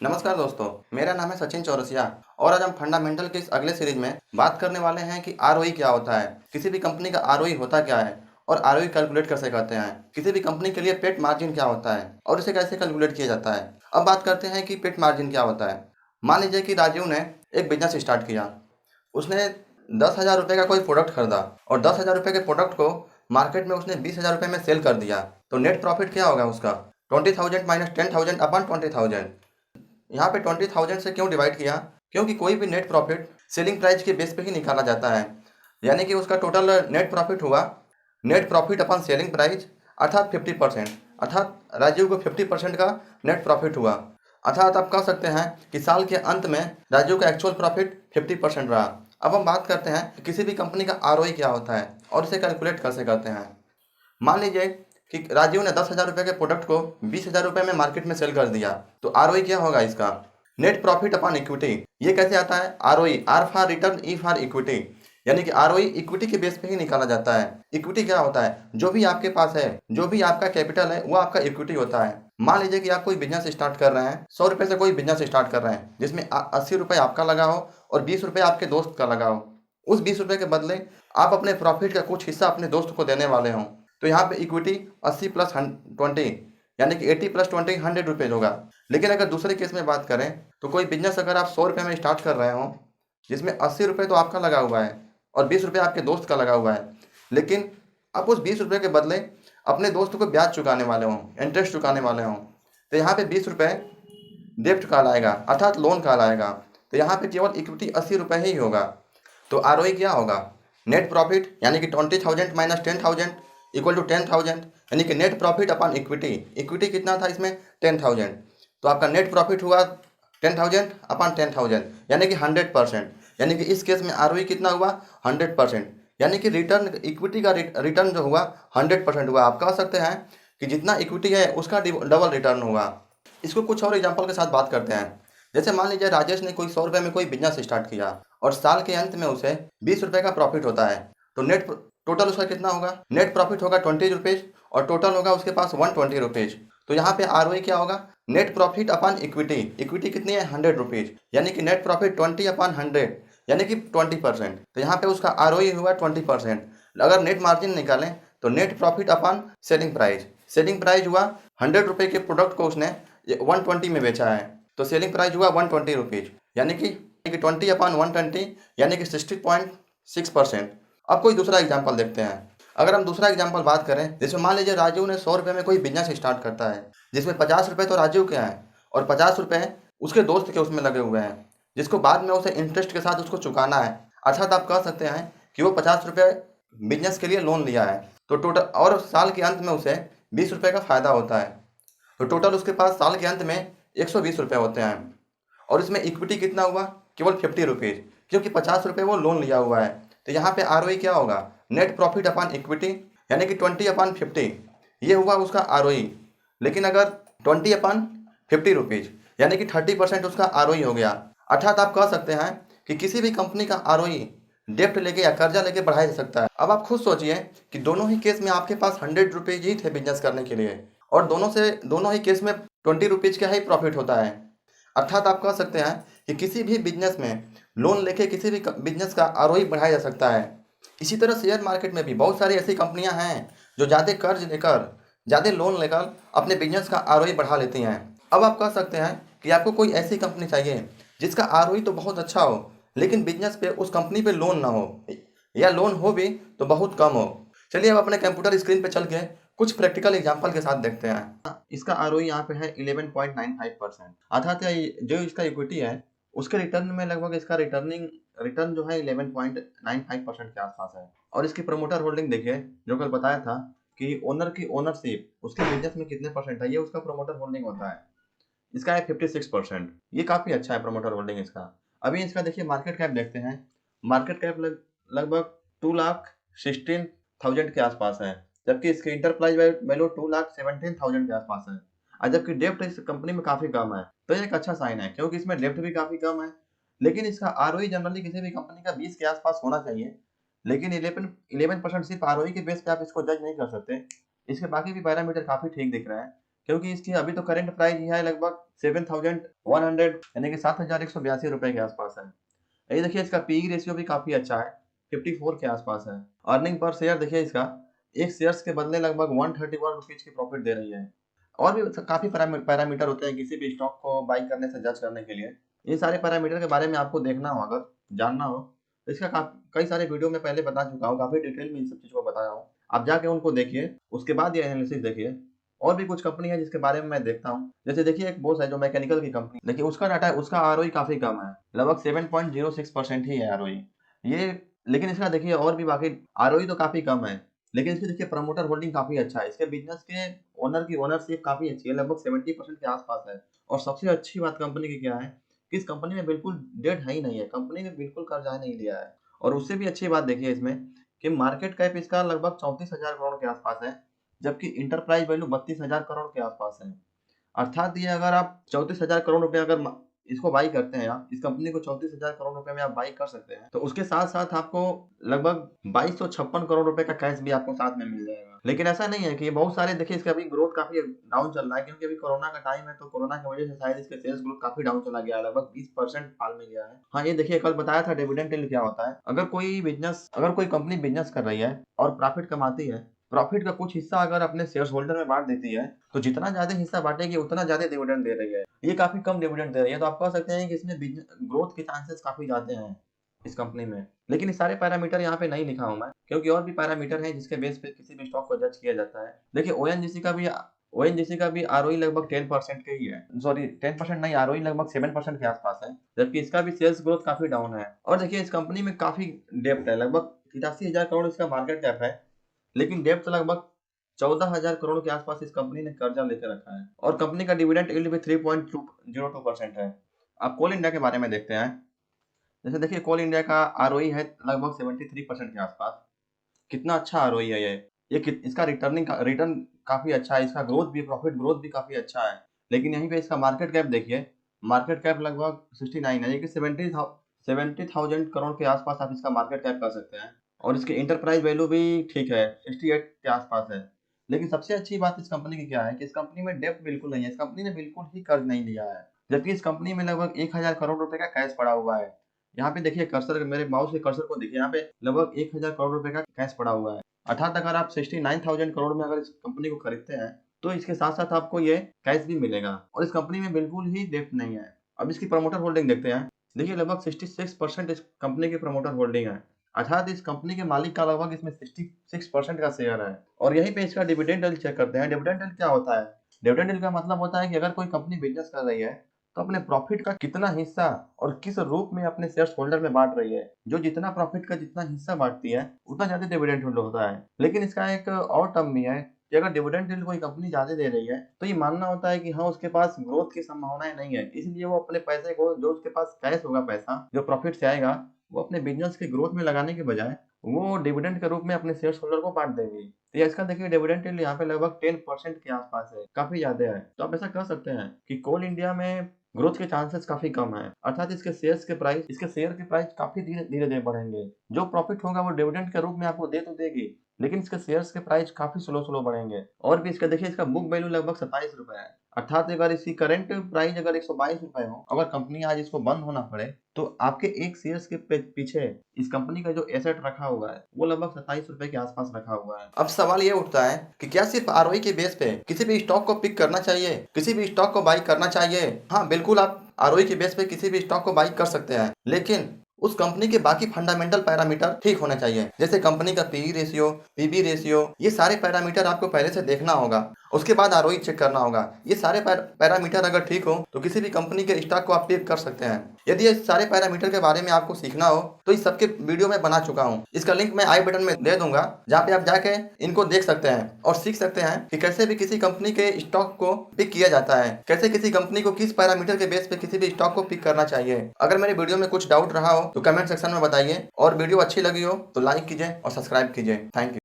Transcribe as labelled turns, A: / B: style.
A: नमस्कार दोस्तों, मेरा नाम है सचिन चौरसिया और आज हम फंडामेंटल के इस अगले सीरीज में बात करने वाले हैं कि आरओई क्या होता है, किसी भी कंपनी का आरओई होता क्या है और आरओई कैलकुलेट कैसे करते हैं, किसी भी कंपनी के लिए पेट मार्जिन क्या होता है और इसे कैसे कैलकुलेट किया जाता है। अब बात करते हैं कि पेट मार्जिन क्या होता है। मान लीजिए कि राजीव ने एक बिजनेस स्टार्ट किया। उसने 10,000 रुपये का कोई प्रोडक्ट खरीदा और 10,000 रुपये के प्रोडक्ट को मार्केट में उसने 20,000 रुपये में सेल कर दिया। तो नेट प्रॉफिट क्या होगा उसका? 20,000 माइनस 10,000 अपन 20,000। यहाँ पे 20,000 से क्यों डिवाइड किया? क्योंकि कोई भी नेट प्रॉफिट सेलिंग प्राइस के बेस पे ही निकाला जाता है। यानी कि उसका टोटल नेट प्रॉफिट हुआ नेट प्रॉफिट अपन सेलिंग प्राइस, अर्थात 50%। अर्थात राजीव को 50% का नेट प्रॉफिट हुआ। अर्थात आप कह सकते हैं कि साल के अंत में राजीव का एक्चुअल प्रॉफिट 50% रहा। अब हम बात करते हैं कि किसी भी कंपनी का आरओई क्या होता है और इसे कैलकुलेट कैसे करते हैं। मान लीजिए कि राजीव ने 10,000 रुपये के प्रोडक्ट को 20,000 रुपये में मार्केट में सेल कर दिया। तो आरओई क्या होगा इसका? Net profit upon equity. ये कैसे आता है? ROE, R for return, E for equity. यानी कि आरओई इक्विटी के बेस पे ही निकाला जाता है। इक्विटी क्या होता है? जो भी आपके पास है, जो भी आपका कैपिटल है, वो आपका इक्विटी होता है। मान लीजिए कि आप कोई बिजनेस स्टार्ट कर रहे हैं, 100 रुपये से कोई बिजनेस स्टार्ट कर रहे हैं, जिसमें 80 रुपये आपका लगा हो और 20 रुपये आपके दोस्त का लगा हो। उस 20 रुपये के बदले आप अपने प्रॉफिट का कुछ हिस्सा अपने दोस्त को देने वाले हों। तो यहाँ पे इक्विटी 80 प्लस 20, यानी कि 80 प्लस 20 100 रुपीज़ होगा। लेकिन अगर दूसरे केस में बात करें तो कोई बिजनेस अगर आप 100 रुपये में स्टार्ट कर रहे हो, जिसमें 80 रुपये तो आपका लगा हुआ है और 20 रुपये आपके दोस्त का लगा हुआ है, लेकिन आप उस 20 रुपये के बदले अपने दोस्त को ब्याज चुकाने वाले हों, इंटरेस्ट चुकाने वाले हों, तो यहाँ पे 20 रुपये डेप्ट कहलाएगा, अर्थात लोन कहलाएगा। तो यहाँ पे केवल इक्विटी 80 रुपये ही होगा। तो आरओई क्या होगा? नेट प्रॉफिट, यानी कि 20,000 माइनस 10,000 इक्वल टू 10,000, यानी कि net profit upon equity. Equity कितना था इसमें? 10,000। तो आपका नेट प्रॉफिट हुआ 10,000 अपॉन 10,000, यानी कि 100%। यानी कि इस केस में आरओई कितना हुआ? 100%। यानी कि रिटर्न, इक्विटी का रिटर्न जो हुआ 100% हुआ। आप कह सकते हैं कि जितना इक्विटी है उसका डबल रिटर्न हुआ। इसको कुछ और एग्जाम्पल के साथ बात करते हैं। जैसे मान लीजिए राजेश ने कोई 100 रुपये में कोई बिजनेस स्टार्ट किया और साल के अंत में उसे 20 रुपये का प्रॉफिट होता है। तो नेट टोटल उसका कितना होगा? नेट प्रॉफिट होगा 20 रुपीज़ और टोटल होगा उसके पास 120 रुपीज़। तो यहाँ पे आरओई क्या होगा? Net profit upon equity. Equity कितनी है? 100 रुपीज़, यानी कि नेट प्रॉफिट 20 अपॉन 100, यानी कि 20%। तो यहाँ पे उसका आरओई हुआ 20%। अगर नेट मार्जिन निकालें तो net profit upon selling price. Selling price हुआ 100 रुपये के प्रोडक्ट को उसने 120 में बेचा है, तो सेलिंग प्राइस हुआ 120 रुपीज़, यानी कि 20 अपॉन 120, यानी कि 60.6%। अब कोई दूसरा एग्जाम्पल देखते हैं। अगर हम दूसरा एग्जाम्पल बात करें, जैसे मान लीजिए राजीव ने 100 रुपये में कोई बिजनेस स्टार्ट करता है, जिसमें 50 रुपये तो राजीव के हैं और 50 रुपये उसके दोस्त के उसमें लगे हुए हैं, जिसको बाद में उसे इंटरेस्ट के साथ उसको चुकाना है। अर्थात आप कह सकते हैं कि वो 50 रुपये बिजनेस के लिए लोन लिया है। तो टोटल, और साल के अंत में उसे 20 रुपये का फ़ायदा होता है। तो टोटल उसके पास साल के अंत में 120 रुपये होते हैं। और इसमें इक्विटी कितना हुआ? केवल 50 रुपीज़, क्योंकि 50 रुपये वो लोन लिया हुआ है। तो यहाँ पे आरओई क्या होगा? नेट प्रॉफिट अपॉन इक्विटी, यानी कि 20 अपॉन 50, ये हुआ उसका आरओई। लेकिन अगर 20 अपॉन 50 रुपीज़, यानी कि 30% उसका आरओई हो गया। अर्थात आप कह सकते हैं कि किसी भी कंपनी का आरओई डेप्ट लेके या कर्जा लेके बढ़ाया जा सकता है। अब आप खुद सोचिए कि दोनों ही केस में आपके पास 100 रुपीज़ ही थे बिजनेस करने के लिए, और दोनों ही केस में 20 रुपीज़ का ही प्रॉफिट होता है। अर्थात आप कह सकते हैं कि किसी भी बिजनेस में लोन लेके किसी भी बिजनेस का आरओई बढ़ाया जा सकता है। इसी तरह शेयर मार्केट में भी बहुत सारी ऐसी कंपनियां हैं जो ज़्यादा कर्ज लेकर, ज़्यादा लोन लेकर अपने बिजनेस का आरओई बढ़ा लेती हैं। अब आप कह सकते हैं कि आपको कोई ऐसी कंपनी चाहिए जिसका आरओई तो बहुत अच्छा हो, लेकिन बिजनेस पे उस कंपनी पे लोन ना हो, या लोन हो भी तो बहुत कम हो। चलिए अब अपने कंप्यूटर स्क्रीन पे चल के कुछ प्रैक्टिकल एग्जांपल के साथ देखते हैं। इसका आरओई यहाँ पे है 11.95%। अर्थात जो इसका इक्विटी है उसके रिटर्न में लगभग इसका रिटर्न जो है 11.95% के आसपास है। और इसकी प्रमोटर होल्डिंग देखिए, जो कल बताया था कि ओनर की ओनरशिप उसके बिजनेस में कितने परसेंट है, ये उसका प्रमोटर होल्डिंग होता है। इसका है 56%। ये काफ़ी अच्छा है प्रमोटर होल्डिंग इसका। अभी इसका देखिए मार्केट कैप देखते हैं। मार्केट कैप लगभग 2,16,000 के आसपास है, जबकि इसकी इंटरप्राइज वैल्यू 2,17,000 के आसपास है। और जबकि डेप्ट इस कंपनी में काफ़ी कम है, तो ये एक अच्छा साइन है, क्योंकि इसमें डेप्ट भी काफ़ी कम है। लेकिन इसका आरओई जनरली किसी भी कंपनी का 20 के आसपास होना चाहिए, लेकिन 11% सिर्फ आरओई के बेस पे आप इसको जज नहीं कर सकते। इसके बाकी भी पैरामीटर काफ़ी ठीक दिख रहे हैं। क्योंकि इसकी अभी तो करंट प्राइस है लगभग 7,100 यानी कि 7,182 रुपए के आसपास है। ये देखिए इसका पी रेशियो भी काफी अच्छा है, 54 के आसपास है। अर्निंग पर शेयर देखिए इसका, एक शेयर्स के बदले लगभग 131 रुपीज की प्रॉफिट दे रही है। और भी काफी पैरामीटर होते हैं किसी भी स्टॉक को बाई करने से जज करने के लिए। इन सारे पैरामीटर के बारे में आपको देखना हो, अगर जानना हो तो इसका कई सारे वीडियो में पहले बता चुका हूँ, काफी डिटेल में इन सब चीजों को बताया हूँ। आप जाके उनको देखिए, उसके बाद ये एनालिसिस देखिए। और भी कुछ कंपनी है जिसके बारे में मैं देखता हूँ, जैसे देखिए एक बोस है जो मैकेनिकल की कंपनी, देखिए उसका डाटा है, उसका आरओई काफी कम है, लगभग 7.06% ही है आरओई ये। लेकिन इसका देखिए और भी बाकी आरओई तो काफी कम है, लेकिन इसकी देखिए प्रमोटर होल्डिंग काफी अच्छा है, इसके बिजनेस के ओनर की ओनरशिप काफी अच्छी है, लगभग 70% के आसपास है। और सबसे अच्छी बात कंपनी की क्या है कि इस कंपनी में बिल्कुल डेट है ही नहीं है, कंपनी ने बिल्कुल कर्जा नहीं लिया है। और उससे भी अच्छी बात देखिए इसमें कि मार्केट कैप इसका लगभग 34,000 करोड़ के आसपास है, जबकि इंटरप्राइज वैल्यू 32,000 करोड़ के आसपास है। अर्थात ये अगर आप 34,000 करोड़ रुपए अगर इसको बाई करते हैं, आप इस कंपनी को 34,000 करोड़ रुपए में आप बाई कर सकते हैं, तो उसके साथ साथ आपको लगभग 2256 करोड़ रुपए का कैश भी आपको साथ में मिल जाएगा। लेकिन ऐसा नहीं है कि ये बहुत सारे, देखिए इसका अभी ग्रोथ काफी डाउन चल रहा है, क्योंकि अभी कोरोना का टाइम है, तो कोरोना की वजह से शायद इसके सेल्स ग्रोथ काफी डाउन चला गया है, लगभग 20% फाल में गया है। हाँ ये देखिए कल बताया था डिविडेंड यील्ड क्या होता है। अगर कोई कंपनी बिजनेस कर रही है और प्रॉफिट कमाती है, प्रॉफिट का कुछ हिस्सा अगर अपने शेयर होल्डर में बांट देती है, तो जितना ज्यादा हिस्सा बांटेगी उतना ज्यादा डिविडेंड दे रही है। ये काफी कम डिविडेंड दे रही है, तो आप कह सकते हैं कि इसमें ग्रोथ के चांसेस काफी ज्यादा हैं इस कंपनी में। लेकिन इस सारे पैरामीटर यहाँ पे नहीं लिखा हूं मैं, क्योंकि और भी पैरामीटर हैं जिसके बेस पे किसी भी स्टॉक को जज किया जाता है। देखिए ओएनजीसी का भी आरओई लगभग 10% के ही है, सॉरी 10% नहीं, आरओई लगभग 7% के आसपास है, जबकि इसका भी सेल्स ग्रोथ काफी डाउन है। और देखिए इस कंपनी में काफी डेप्ट है, लगभग 83,000 करोड़ इसका मार्केट कैप है, लेकिन डेप्ट लगभग 14,000 करोड़ के आसपास इस कंपनी ने कर्जा लेकर रखा है। और कंपनी का डिविडेंड यील्ड भी 3.02% है। अब कोल इंडिया के बारे में देखते हैं। जैसे देखिए कोल इंडिया का आरओई है लगभग 73% के आसपास, कितना अच्छा आरओई है इसका रिटर्न काफी अच्छा है, इसका ग्रोथ भी, प्रॉफिट ग्रोथ भी काफी अच्छा है। लेकिन यहीं पे इसका मार्केट कैप देखिए, मार्केट कैप लगभग 69 है, ये कि 70,000 करोड़ के आसपास आप इसका मार्केट कैप कर सकते हैं। और इसकी इंटरप्राइज वैल्यू भी ठीक है, 68 के आसपास है। लेकिन सबसे अच्छी बात इस कंपनी की क्या है कि इस कंपनी में डेप्ट बिल्कुल नहीं है, इस कंपनी ने बिल्कुल ही कर्ज नहीं लिया है, जबकि इस कंपनी में लगभग 1,000 करोड़ रुपए का कैश पड़ा हुआ है। यहाँ पे देखिए कर्सर, मेरे माउस के कर्सर को देखिए, यहाँ पे लगभग 1,000 करोड़ रुपए का कैश पड़ा हुआ है। अर्थात अगर आप 69,000 करोड़ में अगर इस कंपनी को खरीदते हैं, तो इसके साथ साथ आपको ये कैश भी मिलेगा। और इस कंपनी में बिल्कुल ही डेप्ट नहीं है। अब इसकी प्रमोटर होल्डिंग देखते हैं। देखिए लगभग 66% इस कंपनी की प्रमोटर होल्डिंग है, अर्थात इस कंपनी के मालिक का लगभग इसमें 66% का शेयर है। और यहीं पे इसका डिविडेंड यील्ड चेक करते हैं। डिविडेंड यील्ड क्या होता है? डिविडेंड यील्ड का मतलब होता है कि अगर कोई कंपनी बिजनेस कर रही है, तो अपने प्रॉफिट का कितना हिस्सा और किस रूप में अपने शेयर होल्डर में बांट रही है। जो जितना प्रॉफिट का जितना हिस्सा बांटती है, उतना ज्यादा डिविडेंड यील्ड होता है। लेकिन इसका एक और टर्म भी है कि अगर डिविडेंड यील्ड कोई कंपनी ज्यादा दे रही है, तो ये मानना होता है कि हाँ उसके पास ग्रोथ की संभावनाएं नहीं है, इसलिए वो अपने पैसे को, जो उसके पास कैश होगा, पैसा जो प्रॉफिट से आएगा, वो अपने बिजनेस के ग्रोथ में लगाने के बजाय वो डिविडेंड के रूप में अपने शेयर होल्डर को बांट देगी। तो इसका देखिए डिविडेंड यील्ड यहाँ पे लगभग 10% के आसपास है, काफी ज्यादा है। तो आप ऐसा कह सकते हैं कि कोल इंडिया में ग्रोथ के चांसेस काफी कम है, अर्थात इसके शेयर के प्राइस काफी धीरे धीरे बढ़ेंगे। जो प्रॉफिट होगा वो डिविडेंड के रूप में आपको दे तो देगी, लेकिन इसके शेयर्स के प्राइस काफी स्लो बढ़ेंगे। और भी इसका देखिए, इसका बुक वैल्यू लगभग 27 रुपए है, अर्थात अगर इसकी करंट प्राइस अगर 122 रुपए हो, अगर कंपनी आज इसको बंद होना पड़े, तो आपके एक शेयर्स के पीछे इस कंपनी का जो एसेट रखा हुआ है, वो लगभग 27 रुपए के आसपास रखा हुआ है। अब सवाल ये उठता है कि क्या सिर्फ आरओई के बेस पे किसी भी स्टॉक को पिक करना चाहिए, किसी भी स्टॉक को बाई करना चाहिए? हाँ बिल्कुल, आप आरओई के बेस पे किसी भी स्टॉक को बाई कर सकते हैं, लेकिन उस कंपनी के बाकी फंडामेंटल पैरामीटर ठीक होने चाहिए, जैसे कंपनी का पीई रेशियो, पीबी रेशियो, ये सारे पैरामीटर आपको पहले से देखना होगा, उसके बाद आरओई चेक करना होगा। ये सारे पैरामीटर अगर ठीक हो, तो किसी भी कंपनी के स्टॉक को आप पिक कर सकते हैं। यदि ये सारे पैरामीटर के बारे में आपको सीखना हो, तो इस सबके वीडियो में बना चुका हूँ, इसका लिंक मैं आई बटन में दे दूंगा, जहाँ पे आप जाके इनको देख सकते हैं और सीख सकते हैं कि कैसे भी किसी कंपनी के स्टॉक को पिक किया जाता है, कैसे किसी कंपनी को किस पैरामीटर के बेस पे किसी भी स्टॉक को पिक करना चाहिए। अगर मेरे वीडियो में कुछ डाउट रहा हो तो कमेंट सेक्शन में बताइए, और वीडियो अच्छी लगी हो तो लाइक कीजिए और सब्सक्राइब कीजिए। Thank you.